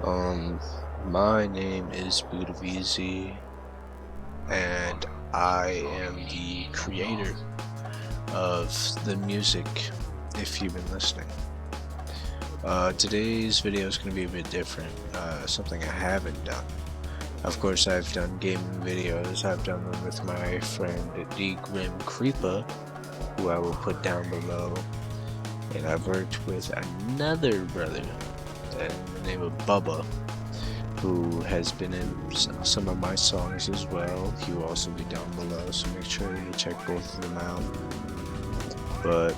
Um, my name is BuddahVz, and I am the creator of the music, if you've been listening. Today's video is going to be a bit different, something I haven't done. Of course, I've done gaming videos. I've done them with my friend D Grim Creeper, who I will put down below, and I've worked with another brother in the name of Bubba, who has been in some of my songs as well. He will also be down below, so make sure you check both of them out. But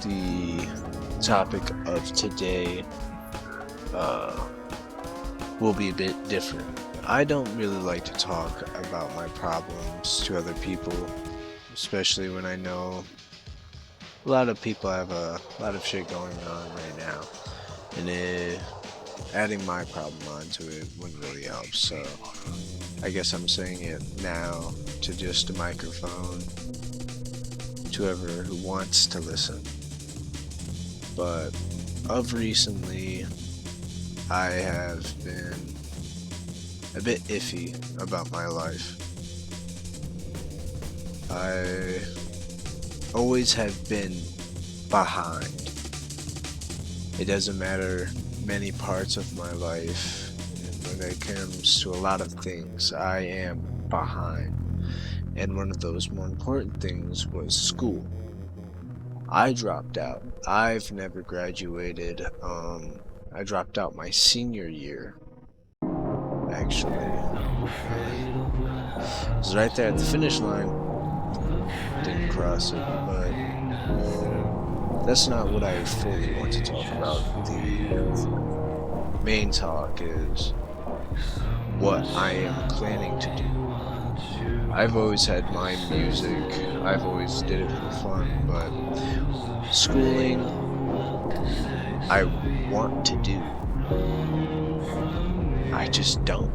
the topic of today will be a bit different. I don't really like to talk about my problems to other people, especially when I know a lot of people have a lot of shit going on right now, and adding my problem onto it wouldn't really help. So I guess I'm saying it now to just a microphone to whoever who wants to listen. But of recently, I have been a bit iffy about my life. I always have been behind. It doesn't matter many parts of my life, and when it comes to a lot of things, I am behind. And one of those more important things was school. I dropped out. I've never graduated. I dropped out my senior year, actually. It was right there at the finish line. Didn't cross it, but that's not what I fully want to talk about. The main talk is what I am planning to do. I've always had my music, I've always did it for fun, but schooling, I want to do. I just don't.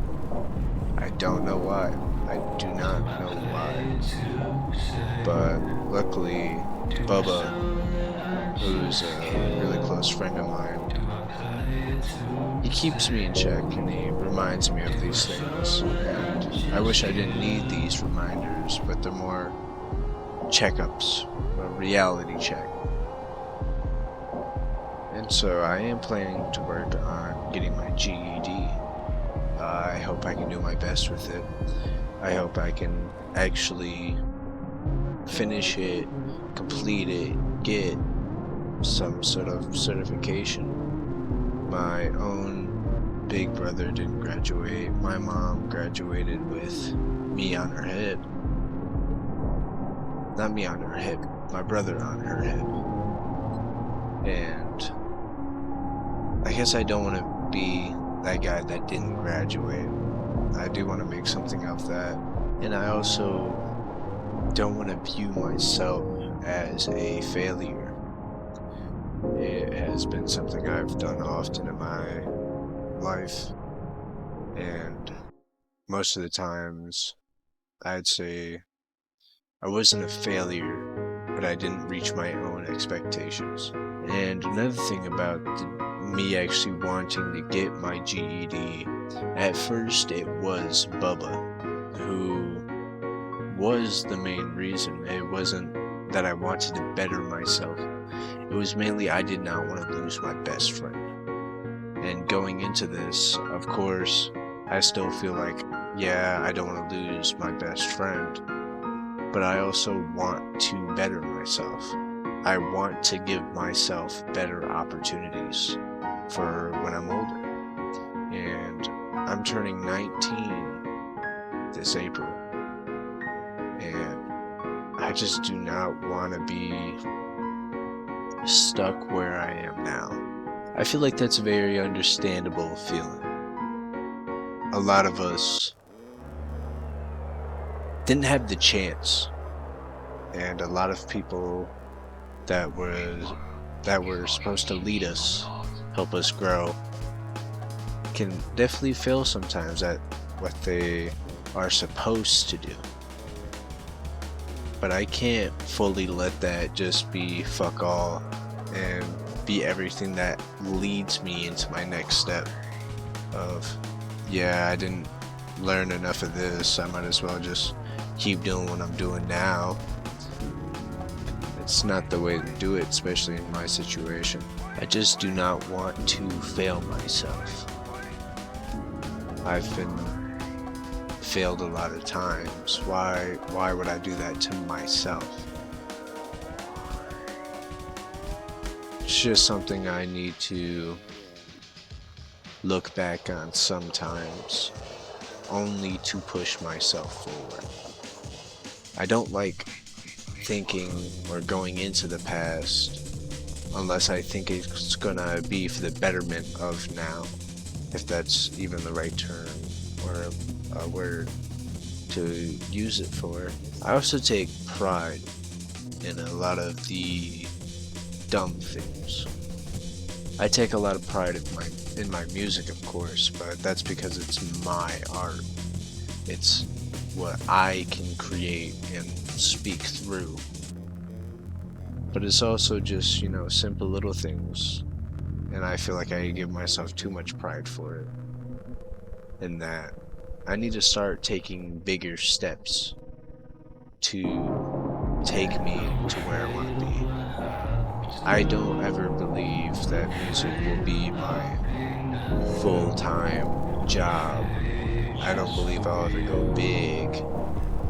I don't know why. I do not know why. But luckily, Bubba, who's a really close friend of mine, he keeps me in check and he reminds me of these things. And I wish I didn't need these reminders, but they're more checkups, a reality check. And so I am planning to work on getting my GED. I hope I can do my best with it. I hope I can actually finish it, complete it, get some sort of certification. My own big brother didn't graduate. My mom graduated with me on her hip. Not me on her hip, my brother on her hip. And I guess I don't want to be that guy that didn't graduate. I do want to make something of that. And I also don't want to view myself as a failure. It has been something I've done often in my life, and most of the times I'd say I wasn't a failure, but I didn't reach my own expectations. And another thing about me actually wanting to get my GED, at first it was Bubba who was the main reason. It wasn't that I wanted to better myself. It was mainly I did not want to lose my best friend. And going into this, of course, I still feel like, yeah, I don't want to lose my best friend, but I also want to better myself. I want to give myself better opportunities for when I'm older. And I'm turning 19 this April. And I just do not want to be stuck where I am now. I feel like that's a very understandable feeling. A lot of us didn't have the chance, and a lot of people that were supposed to lead us, help us grow, can definitely fail sometimes at what they are supposed to do. But I can't fully let that just be fuck all and be everything that leads me into my next step. of, yeah, I didn't learn enough of this, I might as well just keep doing what I'm doing now. It's not the way to do it, especially in my situation. I just do not want to fail myself. I've been failed a lot of times. Why would I do that to myself? It's just something I need to look back on sometimes, only to push myself forward. I don't like thinking or going into the past unless I think it's gonna be for the betterment of now, if that's even the right term or a word to use it for. I also take pride in a lot of the dumb things. I take a lot of pride in my music, of course, but that's because it's my art. It's what I can create and speak through. But it's also just, simple little things. And I feel like I give myself too much pride for it. In that, I need to start taking bigger steps to take me to where I want to be. I don't ever believe that music will be my full-time job. I don't believe I'll ever go big.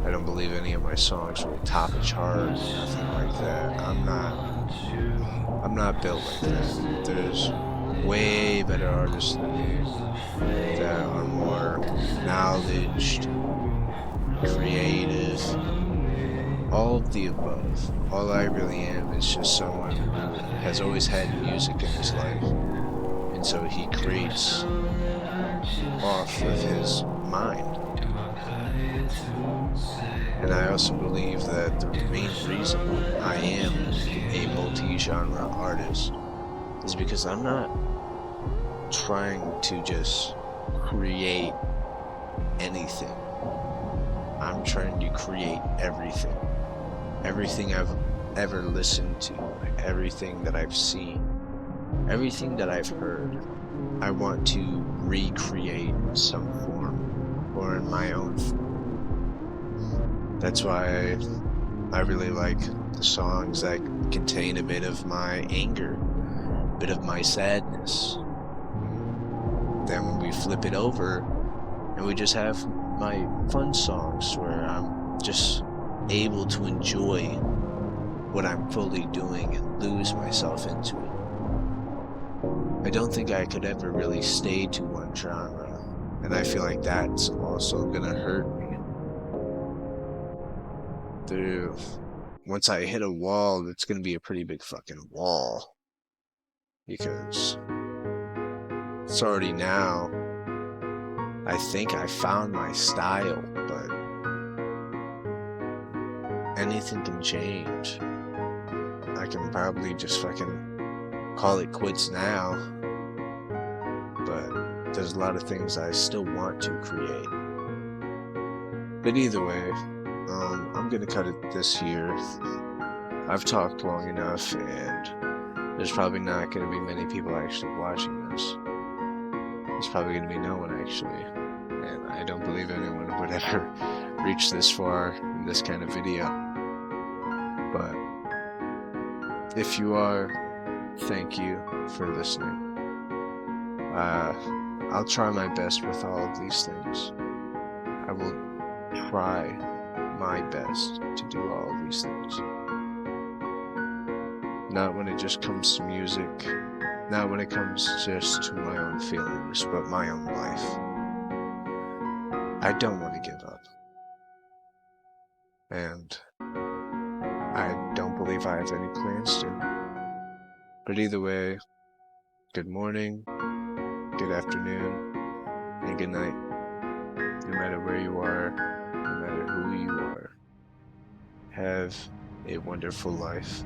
I don't believe any of my songs will top a chart, nothing like that. I'm not built like that. There's way better artists than me that are more knowledged, creative, all of the above. All I really am is just someone who has always had music in his life, and so he creates off of his mind. And I also believe that the main reason I am a multi-genre artist is because I'm not trying to just create anything. I'm trying to create everything. Everything I've ever listened to, everything that I've seen, everything that I've heard, I want to recreate in some form or in my own form. That's why I really like the songs that contain a bit of my anger, a bit of my sadness. Then when we flip it over and we just have my fun songs where I'm just able to enjoy what I'm fully doing and lose myself into it. I don't think I could ever really stay to one genre, and I feel like that's also gonna hurt me. Once I hit a wall, it's gonna be a pretty big fucking wall, because it's already now. I think I found my style, but anything can change. I can probably just fucking call it quits now, but there's a lot of things I still want to create. But either way, I'm gonna cut it this year. I've talked long enough, and there's probably not gonna be many people actually watching this. There's probably gonna be no one actually, and I don't believe anyone would ever reach this far in this kind of video. But if you are, thank you for listening. I'll try my best with all of these things. I will try my best to do all of these things. Not when it just comes to music, not when it comes just to my own feelings, but my own life. I don't want to give up. And I don't believe I have any plans to. But either way, good morning, good afternoon, and good night. No matter where you are, no matter who you are, have a wonderful life.